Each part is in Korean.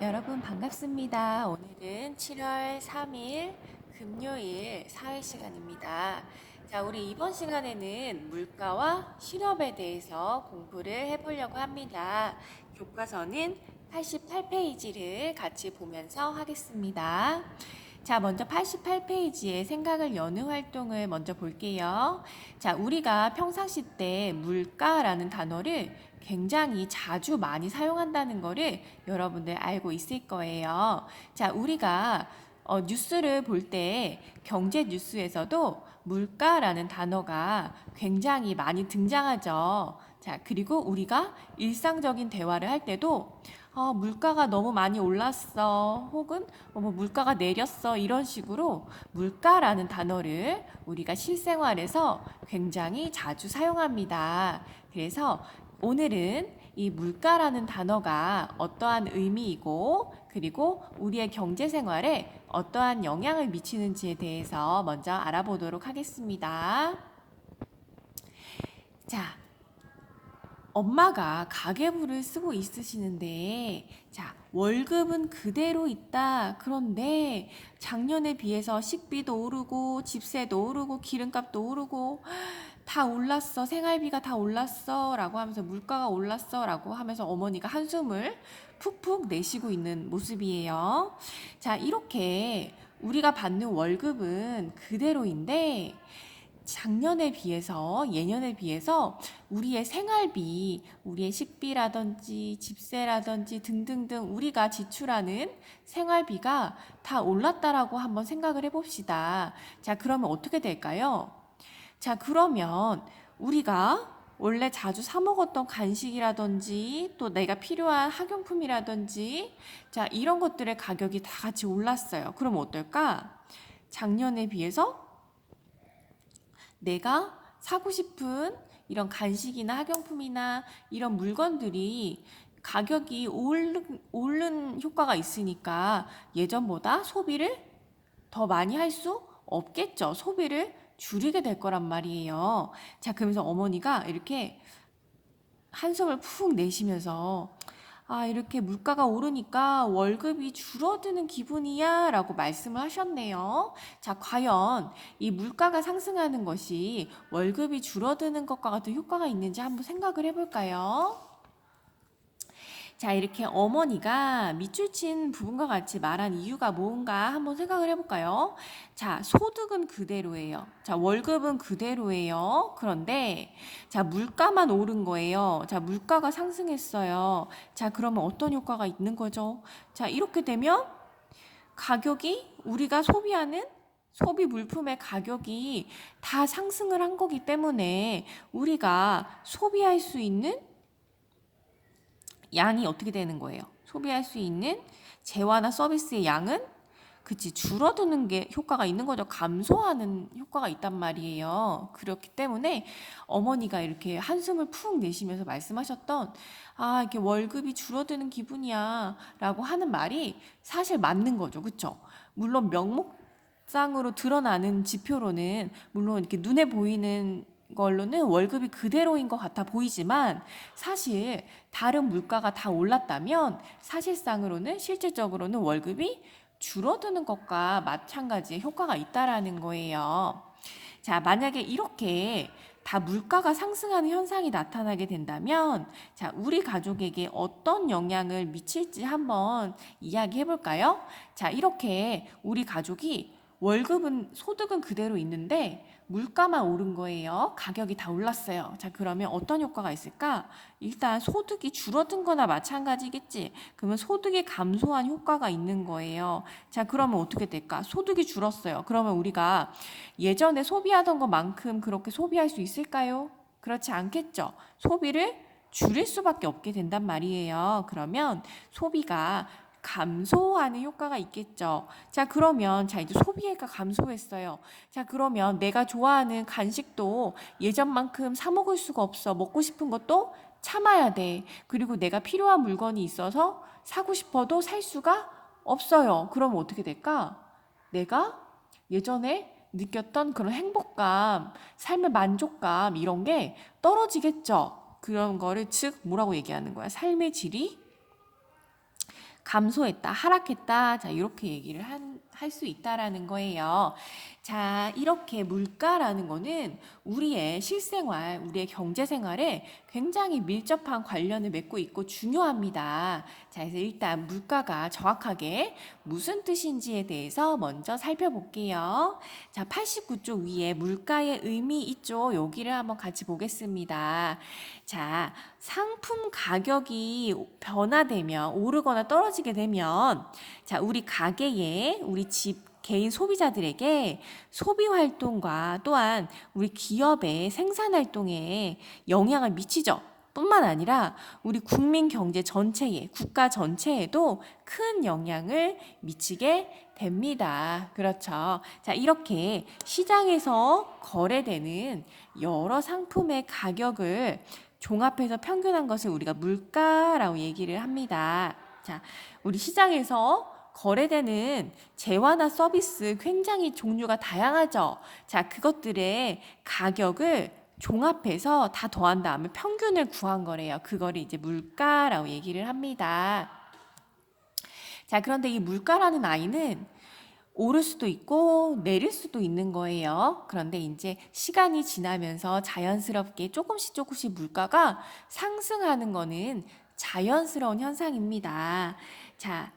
여러분 반갑습니다. 오늘은 7월 3일 금요일 사회 시간입니다. 자, 우리 이번 시간에는 물가와 실업에 대해서 공부를 해보려고 합니다. 교과서는 88페이지를 같이 보면서 하겠습니다. 자, 먼저 88페이지에 생각을 여는 활동을 먼저 볼게요. 자, 우리가 평상시 때 물가라는 단어를 굉장히 자주 많이 사용한다는 거를 여러분들 알고 있을 거예요. 자, 우리가 뉴스를 볼 때 경제 뉴스에서도 물가라는 단어가 굉장히 많이 등장하죠. 자, 그리고 우리가 일상적인 대화를 할 때도 물가가 너무 많이 올랐어. 혹은 뭐 물가가 내렸어. 이런 식으로 물가라는 단어를 우리가 실생활에서 굉장히 자주 사용합니다. 그래서 오늘은 이 물가라는 단어가 어떠한 의미이고 그리고 우리의 경제 생활에 어떠한 영향을 미치는지에 대해서 먼저 알아보도록 하겠습니다. 자, 엄마가 가계부를 쓰고 있으시는데, 자, 월급은 그대로 있다. 그런데 작년에 비해서 식비도 오르고, 집세도 오르고, 기름값도 오르고, 다 올랐어. 생활비가 다 올랐어. 라고 하면서 물가가 올랐어. 라고 하면서 어머니가 한숨을 푹푹 내쉬고 있는 모습이에요. 자, 이렇게 우리가 받는 월급은 그대로인데, 작년에 비해서, 예년에 비해서 우리의 생활비, 우리의 식비라든지 집세라든지 등등등 우리가 지출하는 생활비가 다 올랐다라고 한번 생각을 해봅시다. 자, 그러면 어떻게 될까요? 자, 그러면 우리가 원래 자주 사 먹었던 간식이라든지 또 내가 필요한 학용품이라든지 자, 이런 것들의 가격이 다 같이 올랐어요. 그럼 어떨까? 작년에 비해서 내가 사고 싶은 이런 간식이나 학용품이나 이런 물건들이 가격이 오른 효과가 있으니까 예전보다 소비를 더 많이 할 수 없겠죠. 소비를 줄이게 될 거란 말이에요. 자, 그러면서 어머니가 이렇게 한숨을 푹 내쉬면서 이렇게 물가가 오르니까 월급이 줄어드는 기분이야 라고 말씀을 하셨네요. 자, 과연 이 물가가 상승하는 것이 월급이 줄어드는 것과 같은 효과가 있는지 한번 생각을 해볼까요? 자, 이렇게 어머니가 밑줄 친 부분과 같이 말한 이유가 뭔가 한번 생각을 해볼까요? 자, 소득은 그대로예요. 자, 월급은 그대로예요. 그런데, 자, 물가만 오른 거예요. 자, 물가가 상승했어요. 자, 그러면 어떤 효과가 있는 거죠? 자, 이렇게 되면 가격이 우리가 소비하는 소비 물품의 가격이 다 상승을 한 거기 때문에 우리가 소비할 수 있는 양이 어떻게 되는 거예요? 소비할 수 있는 재화나 서비스의 양은 그치 줄어드는 게 효과가 있는 거죠. 감소하는 효과가 있단 말이에요. 그렇기 때문에 어머니가 이렇게 한숨을 푹 내쉬면서 말씀하셨던 이렇게 월급이 줄어드는 기분이야라고 하는 말이 사실 맞는 거죠. 그쵸? 물론 명목상으로 드러나는 지표로는 물론 이렇게 눈에 보이는 걸로는 월급이 그대로인 것 같아 보이지만 사실 다른 물가가 다 올랐다면 사실상으로는 실질적으로는 월급이 줄어드는 것과 마찬가지의 효과가 있다라는 거예요. 자, 만약에 이렇게 다 물가가 상승하는 현상이 나타나게 된다면, 자, 우리 가족에게 어떤 영향을 미칠지 한번 이야기해 볼까요? 자, 이렇게 우리 가족이 월급은, 소득은 그대로 있는데, 물가만 오른 거예요. 가격이 다 올랐어요. 자, 그러면 어떤 효과가 있을까? 일단 소득이 줄어든 거나 마찬가지겠지. 그러면 소득이 감소한 효과가 있는 거예요. 자, 그러면 어떻게 될까? 소득이 줄었어요. 그러면 우리가 예전에 소비하던 것만큼 그렇게 소비할 수 있을까요? 그렇지 않겠죠. 소비를 줄일 수밖에 없게 된단 말이에요. 그러면 소비가 감소하는 효과가 있겠죠. 자, 그러면, 자, 이제 소비가 감소했어요. 자, 그러면 내가 좋아하는 간식도 예전만큼 사 먹을 수가 없어. 먹고 싶은 것도 참아야 돼. 그리고 내가 필요한 물건이 있어서 사고 싶어도 살 수가 없어요. 그러면 어떻게 될까? 내가 예전에 느꼈던 그런 행복감, 삶의 만족감, 이런 게 떨어지겠죠. 그런 거를 즉, 뭐라고 얘기하는 거야? 삶의 질이 감소했다, 하락했다. 자, 이렇게 얘기를 할 수 있다라는 거예요. 자, 이렇게 물가라는 거는 우리의 실생활, 우리의 경제 생활에 굉장히 밀접한 관련을 맺고 있고 중요합니다. 자, 그래서 일단 물가가 정확하게 무슨 뜻인지에 대해서 먼저 살펴볼게요. 자, 89쪽 위에 물가의 의미 있죠? 여기를 한번 같이 보겠습니다. 자, 상품 가격이 변화되면, 오르거나 떨어지게 되면, 자, 우리 가게에, 우리 집 개인 소비자들에게 소비 활동과 또한 우리 기업의 생산 활동에 영향을 미치죠. 뿐만 아니라 우리 국민 경제 전체에, 국가 전체에도 큰 영향을 미치게 됩니다. 그렇죠. 자, 이렇게 시장에서 거래되는 여러 상품의 가격을 종합해서 평균한 것을 우리가 물가라고 얘기를 합니다. 자, 우리 시장에서 거래되는 재화나 서비스 굉장히 종류가 다양하죠. 자, 그것들의 가격을 종합해서 다 더한 다음에 평균을 구한 거래요. 그거를 이제 물가라고 얘기를 합니다. 자, 그런데 이 물가라는 아이는 오를 수도 있고 내릴 수도 있는 거예요. 그런데 이제 시간이 지나면서 자연스럽게 조금씩 물가가 상승하는 거는 자연스러운 현상입니다. 자,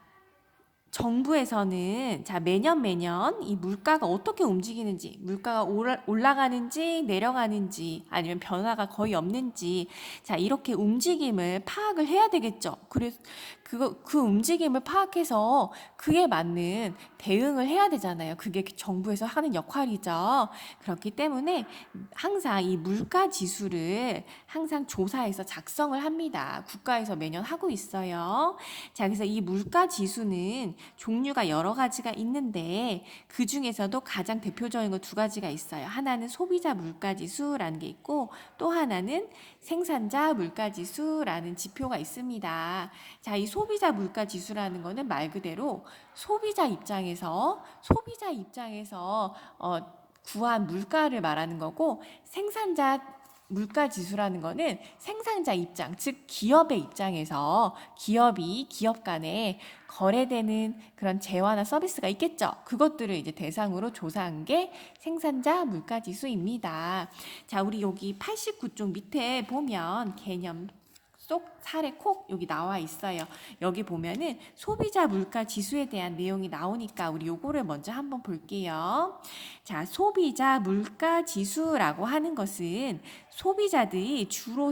정부에서는 자 매년 이 물가가 어떻게 움직이는지, 물가가 올라가는지 내려가는지 아니면 변화가 거의 없는지, 자 이렇게 움직임을 파악을 해야 되겠죠. 그래서 그 움직임을 파악해서 그에 맞는 대응을 해야 되잖아요. 그게 정부에서 하는 역할이죠. 그렇기 때문에 항상 이 물가 지수를 항상 조사해서 작성을 합니다. 국가에서 매년 하고 있어요. 자, 그래서 이 물가 지수는 종류가 여러 가지가 있는데 그 중에서도 가장 대표적인 거 두 가지가 있어요. 하나는 소비자 물가지수라는 게 있고 또 하나는 생산자 물가지수라는 지표가 있습니다. 자, 이 소비자 물가지수라는 거는 말 그대로 소비자 입장에서 구한 물가를 말하는 거고, 생산자 물가 지수라는 거는 생산자 입장, 즉 기업의 입장에서 기업 간에 거래되는 그런 재화나 서비스가 있겠죠. 그것들을 이제 대상으로 조사한 게 생산자 물가 지수입니다. 자, 우리 여기 89쪽 밑에 보면 개념 쏙 사례 콕 여기 나와 있어요. 여기 보면은 소비자 물가 지수에 대한 내용이 나오니까 우리 요거를 먼저 한번 볼게요. 자, 소비자 물가 지수라고 하는 것은 소비자들이 주로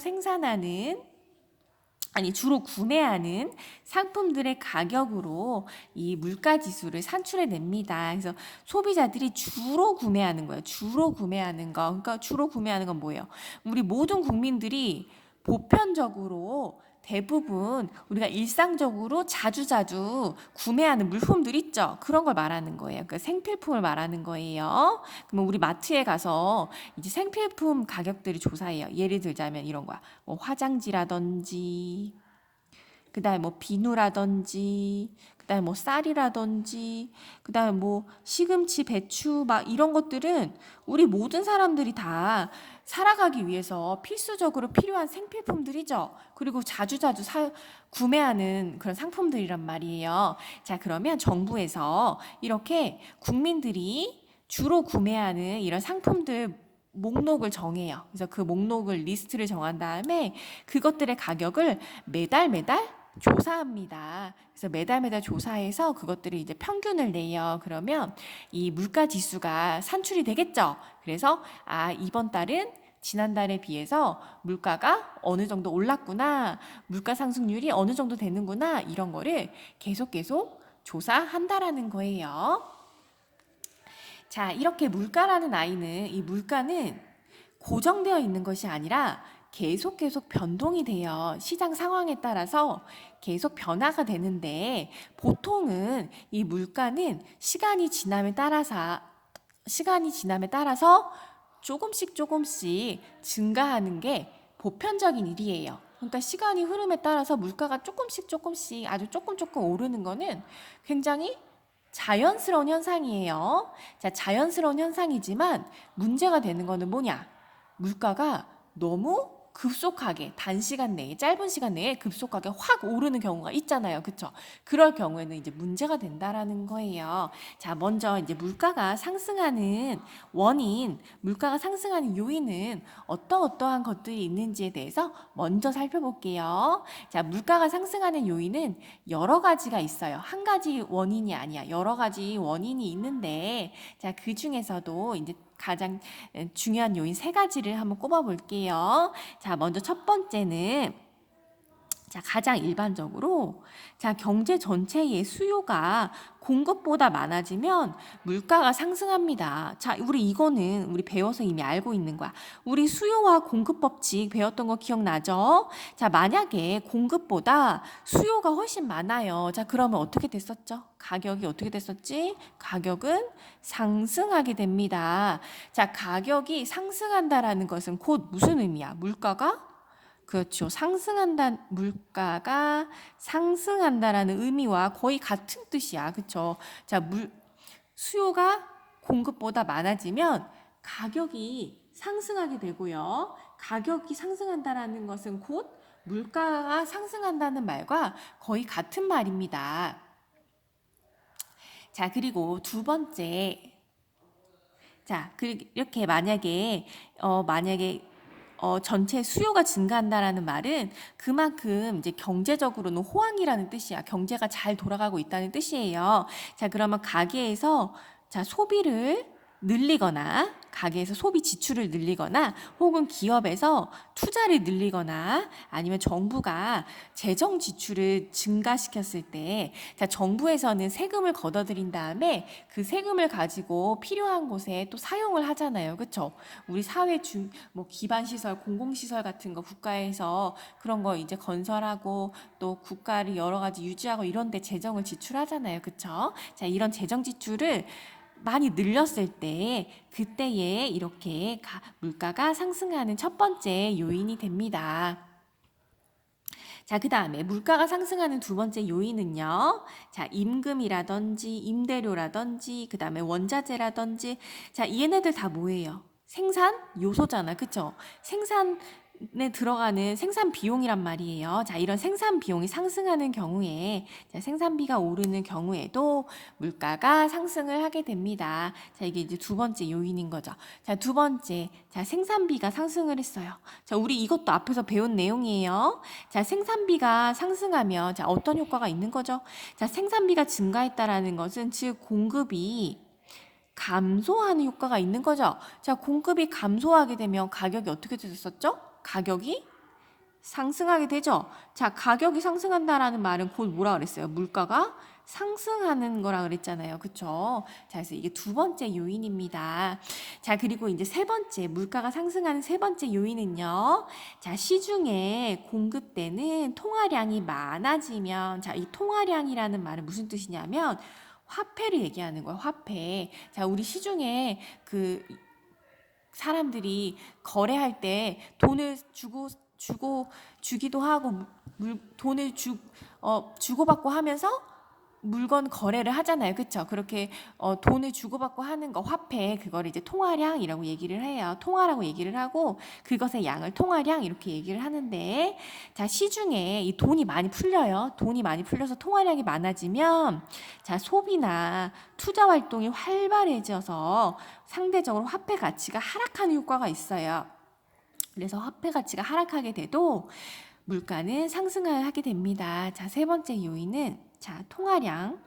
구매하는 상품들의 가격으로 이 물가 지수를 산출해 냅니다. 그래서 소비자들이 주로 구매하는 거예요. 주로 구매하는 거. 그러니까 주로 구매하는 건 뭐예요? 우리 모든 국민들이 보편적으로 대부분 우리가 일상적으로 자주자주 구매하는 물품들 있죠. 그런 걸 말하는 거예요. 그러니까 생필품을 말하는 거예요. 그러면 우리 마트에 가서 이제 생필품 가격들을 조사해요. 예를 들자면 이런 거야. 뭐 화장지라든지, 그다음에 뭐 비누라든지, 그다음에 뭐 쌀이라든지, 그다음에 뭐 시금치, 배추 막 이런 것들은 우리 모든 사람들이 다 살아가기 위해서 필수적으로 필요한 생필품들이죠. 그리고 자주자주 구매하는 그런 상품들이란 말이에요. 자, 그러면 정부에서 이렇게 국민들이 주로 구매하는 이런 상품들 목록을 정해요. 그래서 그 목록을 리스트를 정한 다음에 그것들의 가격을 매달 조사합니다. 그래서 매달 조사해서 그것들을 이제 평균을 내요. 그러면 이 물가 지수가 산출이 되겠죠. 그래서 이번 달은 지난달에 비해서 물가가 어느 정도 올랐구나, 물가 상승률이 어느 정도 되는구나, 이런 거를 계속 조사한다라는 거예요. 자, 이렇게 물가라는 이 물가는 고정되어 있는 것이 아니라 계속 변동이 돼요. 시장 상황에 따라서 계속 변화가 되는데, 보통은 이 물가는 시간이 지남에 따라서 조금씩 증가하는 게 보편적인 일이에요. 그러니까 시간이 흐름에 따라서 물가가 조금씩 아주 조금 오르는 거는 굉장히 자연스러운 현상이에요. 자, 자연스러운 현상이지만 문제가 되는 거는 뭐냐? 물가가 너무 급속하게 단시간 내에 짧은 시간 내에 급속하게 확 오르는 경우가 있잖아요. 그쵸? 그럴 경우에는 이제 문제가 된다라는 거예요. 자, 먼저 이제 물가가 상승하는 원인, 물가가 상승하는 요인은 어떠한 것들이 있는지에 대해서 먼저 살펴볼게요. 자, 물가가 상승하는 요인은 여러 가지가 있어요. 한 가지 원인이 아니야. 여러 가지 원인이 있는데, 자, 그 중에서도 이제 가장 중요한 요인 세 가지를 한번 꼽아 볼게요. 자, 먼저 첫 번째는 자, 가장 일반적으로 자, 경제 전체의 수요가 공급보다 많아지면 물가가 상승합니다. 자, 우리 배워서 이미 알고 있는 거야. 우리 수요와 공급 법칙 배웠던 거 기억나죠? 자, 만약에 공급보다 수요가 훨씬 많아요. 자, 그러면 어떻게 됐었죠? 가격이 어떻게 됐었지? 가격은 상승하게 됩니다. 자, 가격이 상승한다라는 것은 곧 무슨 의미야? 그렇죠. 물가가 상승한다라는 의미와 거의 같은 뜻이야. 그렇죠. 자, 수요가 공급보다 많아지면 가격이 상승하게 되고요. 가격이 상승한다라는 것은 곧 물가가 상승한다는 말과 거의 같은 말입니다. 자, 그리고 두 번째. 자, 이렇게 만약에 전체 수요가 증가한다라는 말은 그만큼 이제 경제적으로는 호황이라는 뜻이야. 경제가 잘 돌아가고 있다는 뜻이에요. 자, 그러면 가게에서 소비 지출을 늘리거나 혹은 기업에서 투자를 늘리거나 아니면 정부가 재정 지출을 증가시켰을 때, 자, 정부에서는 세금을 걷어들인 다음에 그 세금을 가지고 필요한 곳에 또 사용을 하잖아요. 그렇죠? 우리 뭐 기반 시설, 공공 시설 같은 거 국가에서 그런 거 이제 건설하고 또 국가를 여러 가지 유지하고 이런 데 재정을 지출하잖아요. 그렇죠? 자, 이런 재정 지출을 많이 늘렸을 때 그때에 이렇게 물가가 상승하는 첫 번째 요인이 됩니다. 자, 그 다음에 물가가 상승하는 두 번째 요인은요. 자, 임금이라든지 임대료라든지 그 다음에 원자재라든지 자, 얘네들 다 뭐예요? 생산 요소잖아. 그쵸? 생산에 들어가는 생산 비용이란 말이에요. 자, 이런 생산 비용이 상승하는 경우에 자, 생산비가 오르는 경우에도 물가가 상승을 하게 됩니다. 자, 이게 이제 두 번째 요인인 거죠. 자, 두 번째. 자, 생산비가 상승을 했어요. 자, 우리 이것도 앞에서 배운 내용이에요. 자, 생산비가 상승하면 자, 어떤 효과가 있는 거죠? 자, 생산비가 증가했다라는 것은 즉 공급이 감소하는 효과가 있는 거죠. 자, 공급이 감소하게 되면 가격이 어떻게 됐었죠? 가격이 상승하게 되죠. 자, 가격이 상승한다라는 말은 곧 뭐라 그랬어요? 물가가 상승하는 거라 그랬잖아요. 그쵸? 자, 그래서 이게 두 번째 요인입니다. 자, 그리고 이제 세 번째, 물가가 상승하는 세 번째 요인은요. 자, 시중에 공급되는 통화량이 많아지면, 자, 이 통화량이라는 말은 무슨 뜻이냐면, 화폐를 얘기하는 거예요. 화폐. 자, 우리 시중에 사람들이 거래할 때 돈을 주기도 하고 돈을 주고받고 하면서 물건 거래를 하잖아요. 그쵸? 그렇게 돈을 주고받고 하는 거 화폐 그걸 이제 통화량이라고 얘기를 해요. 통화라고 얘기를 하고 그것의 양을 통화량 이렇게 얘기를 하는데 자, 시중에 이 돈이 많이 풀려요. 돈이 많이 풀려서 통화량이 많아지면 자, 소비나 투자 활동이 활발해져서 상대적으로 화폐 가치가 하락하는 효과가 있어요. 그래서 화폐 가치가 하락하게 돼도 물가는 상승을 하게 됩니다. 자, 세 번째 요인은 자, 통화량.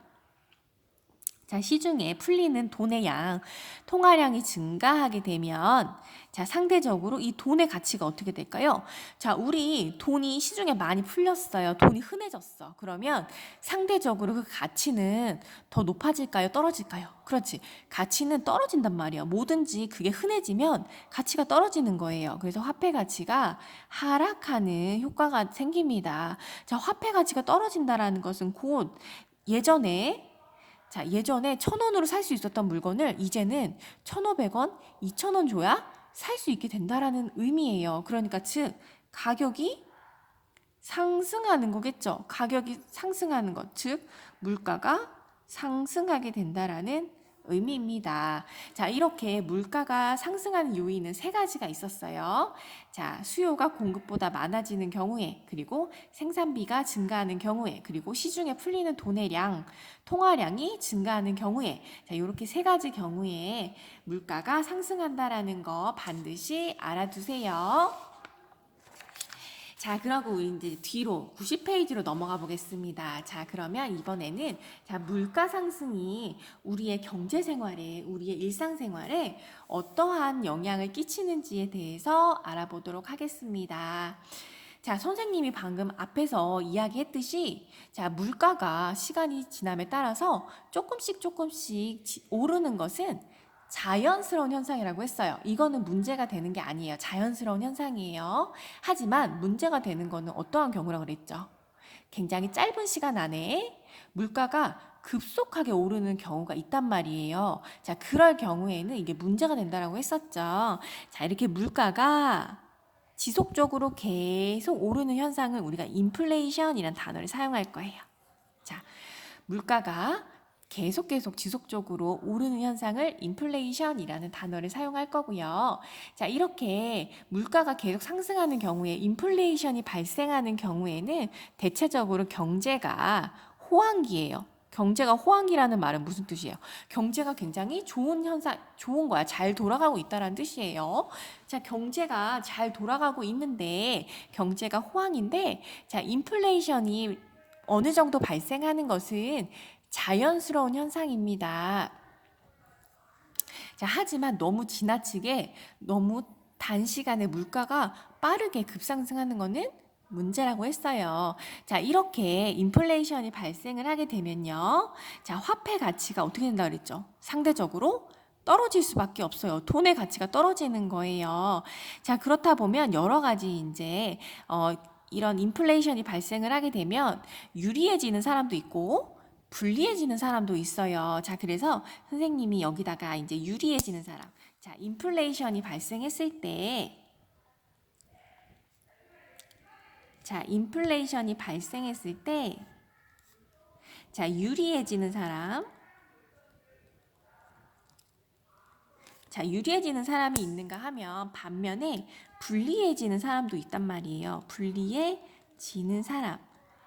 자, 시중에 풀리는 돈의 양, 통화량이 증가하게 되면 자, 상대적으로 이 돈의 가치가 어떻게 될까요? 자, 우리 돈이 시중에 많이 풀렸어요. 돈이 흔해졌어. 그러면 상대적으로 그 가치는 더 높아질까요? 떨어질까요? 그렇지. 가치는 떨어진단 말이에요. 뭐든지 그게 흔해지면 가치가 떨어지는 거예요. 그래서 화폐 가치가 하락하는 효과가 생깁니다. 자, 화폐 가치가 떨어진다라는 것은 곧 예전에 1,000원으로 살 수 있었던 물건을 이제는 1,500원, 2,000원 줘야 살 수 있게 된다라는 의미예요. 그러니까 즉 가격이 상승하는 거겠죠. 가격이 상승하는 것, 즉 물가가 상승하게 된다라는 의미입니다. 자, 이렇게 물가가 상승하는 요인은 세 가지가 있었어요. 자, 수요가 공급보다 많아지는 경우에, 그리고 생산비가 증가하는 경우에, 그리고 시중에 풀리는 돈의 량, 통화량이 증가하는 경우에, 자, 이렇게 세 가지 경우에 물가가 상승한다라는 거 반드시 알아두세요. 자, 그러고 이제 뒤로 90페이지로 넘어가 보겠습니다. 자, 그러면 이번에는 자, 물가 상승이 우리의 경제 생활에, 우리의 일상 생활에 어떠한 영향을 끼치는지에 대해서 알아보도록 하겠습니다. 자, 선생님이 방금 앞에서 이야기했듯이 자, 물가가 시간이 지남에 따라서 조금씩 오르는 것은 자연스러운 현상이라고 했어요. 이거는 문제가 되는 게 아니에요. 자연스러운 현상이에요. 하지만 문제가 되는 거는 어떠한 경우라고 그랬죠? 굉장히 짧은 시간 안에 물가가 급속하게 오르는 경우가 있단 말이에요. 자, 그럴 경우에는 이게 문제가 된다라고 했었죠. 자, 이렇게 물가가 지속적으로 계속 오르는 현상을 우리가 인플레이션이라는 단어를 사용할 거예요. 자, 물가가 계속 지속적으로 오르는 현상을 인플레이션이라는 단어를 사용할 거고요. 자, 이렇게 물가가 계속 상승하는 경우에 인플레이션이 발생하는 경우에는 대체적으로 경제가 호황기예요. 경제가 호황이라는 말은 무슨 뜻이에요? 경제가 굉장히 좋은 거야. 잘 돌아가고 있다라는 뜻이에요. 자, 경제가 잘 돌아가고 있는데, 경제가 호황인데, 자, 인플레이션이 어느 정도 발생하는 것은 자연스러운 현상입니다. 자, 하지만 너무 지나치게, 너무 단시간에 물가가 빠르게 급상승하는 것은 문제라고 했어요. 자, 이렇게 인플레이션이 발생을 하게 되면요. 자, 화폐 가치가 어떻게 된다 그랬죠? 상대적으로 떨어질 수밖에 없어요. 돈의 가치가 떨어지는 거예요. 자, 그렇다 보면 여러 가지 이제 이런 인플레이션이 발생을 하게 되면 유리해지는 사람도 있고 불리해지는 사람도 있어요. 자, 그래서 선생님이 여기다가 이제 유리해지는 사람. 자, 인플레이션이 발생했을 때 자, 인플레이션이 발생했을 때 자, 유리해지는 사람. 자, 유리해지는 사람이 있는가 하면 반면에 불리해지는 사람도 있단 말이에요. 불리해지는 사람.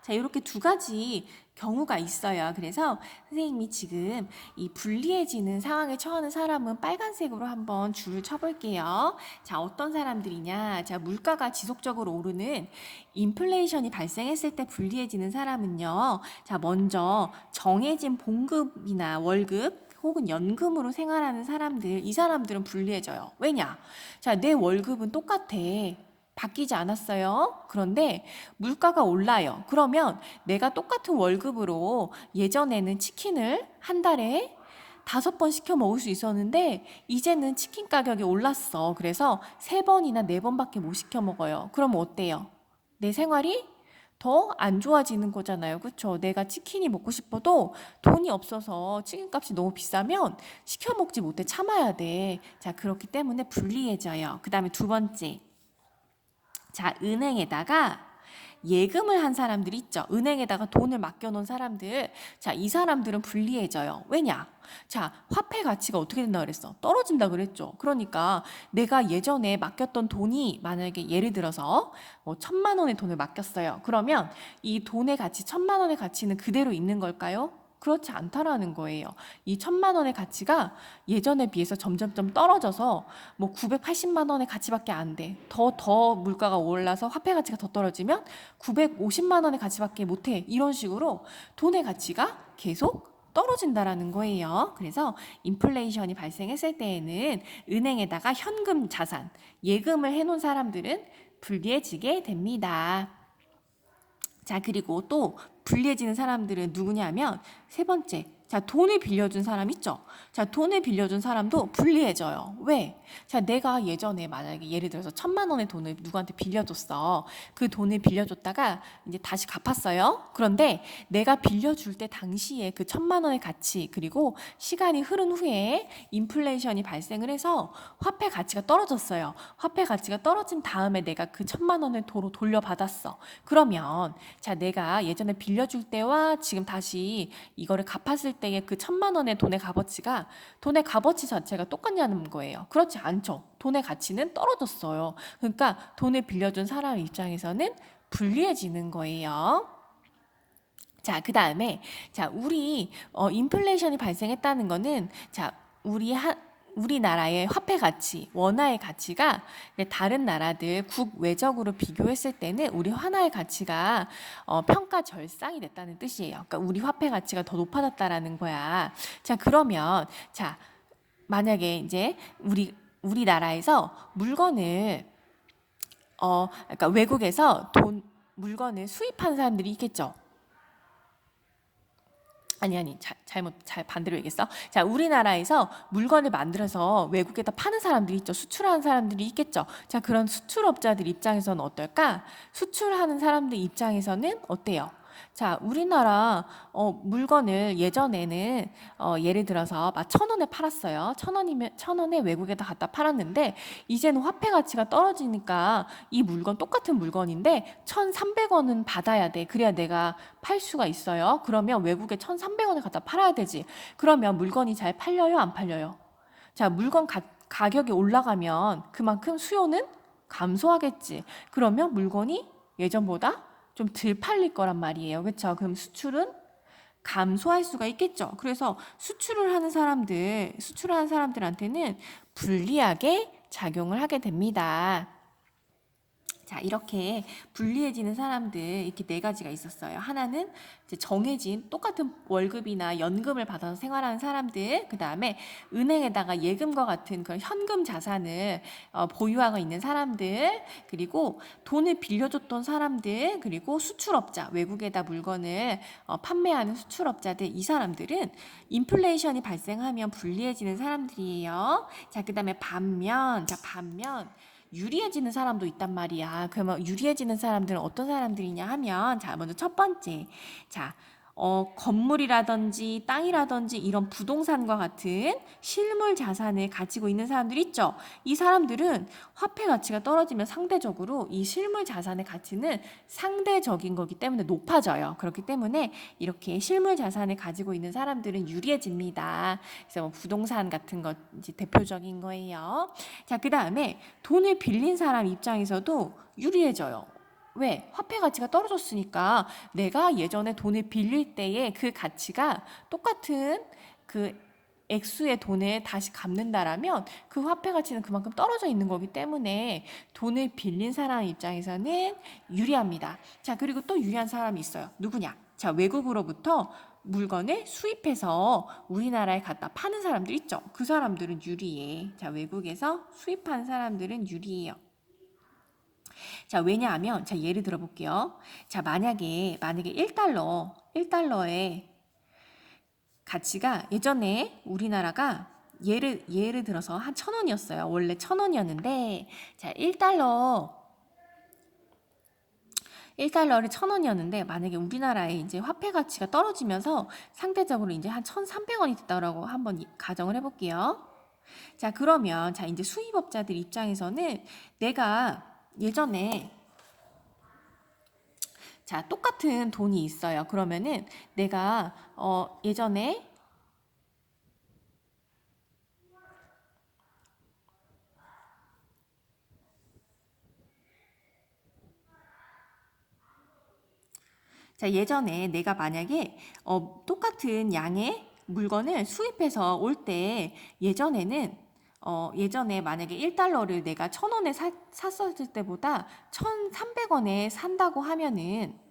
자, 이렇게 두 가지 경우가 있어요. 그래서 선생님이 지금 이 불리해지는 상황에 처하는 사람은 빨간색으로 한번 줄을 쳐볼게요. 자, 어떤 사람들이냐. 자, 물가가 지속적으로 오르는 인플레이션이 발생했을 때 불리해지는 사람은요. 자, 먼저 정해진 봉급이나 월급 혹은 연금으로 생활하는 사람들, 이 사람들은 불리해져요. 왜냐? 자, 내 월급은 똑같아. 바뀌지 않았어요. 그런데 물가가 올라요. 그러면 내가 똑같은 월급으로 예전에는 치킨을 한 달에 5번 시켜 먹을 수 있었는데 이제는 치킨 가격이 올랐어. 그래서 3번이나 4번밖에 못 시켜 먹어요. 그럼 어때요? 내 생활이 더 안 좋아지는 거잖아요. 그렇죠? 내가 치킨이 먹고 싶어도 돈이 없어서 치킨값이 너무 비싸면 시켜 먹지 못해. 참아야 돼. 자, 그렇기 때문에 불리해져요. 그 다음에 두 번째. 자, 은행에다가 예금을 한 사람들 있죠. 은행에다가 돈을 맡겨놓은 사람들. 자, 이 사람들은 불리해져요. 왜냐? 자, 화폐 가치가 어떻게 된다 그랬어? 떨어진다 그랬죠. 그러니까 내가 예전에 맡겼던 돈이 만약에 예를 들어서 1,000만 원의 돈을 맡겼어요. 그러면 이 돈의 가치, 1,000만 원의 가치는 그대로 있는 걸까요? 그렇지 않다라는 거예요. 이 1,000만 원의 가치가 예전에 비해서 점점점 떨어져서 뭐 980만 원의 가치밖에 안 돼. 더 물가가 올라서 화폐 가치가 더 떨어지면 950만 원의 가치밖에 못 해. 이런 식으로 돈의 가치가 계속 떨어진다라는 거예요. 그래서 인플레이션이 발생했을 때에는 은행에다가 현금 자산, 예금을 해놓은 사람들은 불리해지게 됩니다. 자, 그리고 또 불리해지는 사람들은 누구냐면 세 번째. 자, 돈을 빌려준 사람 있죠? 자, 돈을 빌려준 사람도 불리해져요. 왜? 자, 내가 예전에 만약에 예를 들어서 1,000만 원의 돈을 누구한테 빌려줬어. 그 돈을 빌려줬다가 이제 다시 갚았어요. 그런데 내가 빌려줄 때 당시에 그 1,000만 원의 가치 그리고 시간이 흐른 후에 인플레이션이 발생을 해서 화폐 가치가 떨어졌어요. 화폐 가치가 떨어진 다음에 내가 그 1,000만 원을 도로 돌려받았어. 그러면 자, 내가 예전에 빌려줄 때와 지금 다시 이거를 갚았을 때의 그 1,000만 원의 돈의 값어치 자체가 똑같냐는 거예요. 그렇지 않죠. 돈의 가치는 떨어졌어요. 그러니까 돈을 빌려준 사람 입장에서는 불리해지는 거예요. 자, 그 다음에, 자, 인플레이션이 발생했다는 거는, 자, 우리나라의 화폐 가치, 원화의 가치가 다른 나라들 국외적으로 비교했을 때는 우리 환화의 가치가 평가 절상이 됐다는 뜻이에요. 그러니까 우리 화폐 가치가 더 높아졌다라는 거야. 자, 그러면, 자, 만약에 이제 우리나라에서 그러니까 외국에서 물건을 수입하는 사람들이 있겠죠. 아니, 잘 반대로 얘기했어. 자, 우리나라에서 물건을 만들어서 외국에다 파는 사람들이 있죠. 수출하는 사람들이 있겠죠. 자, 그런 수출업자들 입장에서는 어떨까? 수출하는 사람들 입장에서는 어때요? 자, 우리나라 물건을 예전에는 예를 들어서 막 1,000원에 팔았어요. 1,000원에 외국에다 갖다 팔았는데 이제는 화폐 가치가 떨어지니까 이 물건 똑같은 물건인데 1,300원은 받아야 돼. 그래야 내가 팔 수가 있어요. 그러면 외국에 1,300원에 갖다 팔아야 되지. 그러면 물건이 잘 팔려요? 안 팔려요? 자, 가격이 올라가면 그만큼 수요는 감소하겠지. 그러면 물건이 예전보다 좀 덜 팔릴 거란 말이에요. 그렇죠? 그럼 수출은 감소할 수가 있겠죠. 그래서 수출하는 사람들한테는 불리하게 작용을 하게 됩니다. 자, 이렇게 불리해지는 사람들 이렇게 4가지가 있었어요. 하나는 이제 정해진 똑같은 월급이나 연금을 받아서 생활하는 사람들, 그 다음에 은행에다가 예금과 같은 그런 현금 자산을 보유하고 있는 사람들, 그리고 돈을 빌려줬던 사람들, 그리고 수출업자, 외국에다 물건을 판매하는 수출업자들, 이 사람들은 인플레이션이 발생하면 불리해지는 사람들이에요. 자, 그 다음에 반면 유리해지는 사람도 있단 말이야. 그러면 유리해지는 사람들은 어떤 사람들이냐 하면, 자, 먼저 첫 번째. 자, 건물이라든지 땅이라든지 이런 부동산과 같은 실물 자산을 가지고 있는 사람들 있죠. 이 사람들은 화폐 가치가 떨어지면 상대적으로 이 실물 자산의 가치는 상대적인 거기 때문에 높아져요. 그렇기 때문에 이렇게 실물 자산을 가지고 있는 사람들은 유리해집니다. 그래서 뭐 부동산 같은 것 이제 대표적인 거예요. 자, 그 다음에 돈을 빌린 사람 입장에서도 유리해져요. 왜? 화폐 가치가 떨어졌으니까 내가 예전에 돈을 빌릴 때의 그 가치가 똑같은 그 액수의 돈을 다시 갚는다라면 그 화폐 가치는 그만큼 떨어져 있는 거기 때문에 돈을 빌린 사람 입장에서는 유리합니다. 자, 그리고 또 유리한 사람이 있어요. 누구냐? 자, 외국으로부터 물건을 수입해서 우리나라에 갖다 파는 사람들 있죠. 그 사람들은 유리해. 자, 외국에서 수입한 사람들은 유리해요. 자, 왜냐하면, 자, 예를 들어 볼게요. 자, 만약에 1달러의 가치가 예전에 우리나라가 예를 들어서 한 1,000원이었어요. 원래 1,000원이었는데, 자, 1달러를 1,000원이었는데, 만약에 우리나라의 이제 화폐 가치가 떨어지면서 상대적으로 이제 한 1,300원이 됐다고 한번 가정을 해볼게요. 자, 그러면, 자, 이제 수입업자들 입장에서는 내가 예전에 자, 똑같은 돈이 있어요. 그러면은 내가 예전에 내가 만약에 똑같은 양의 물건을 수입해서 올 때 예전에 만약에 1달러를 내가 1,000원에 샀었을 때보다 1,300원에 산다고 하면은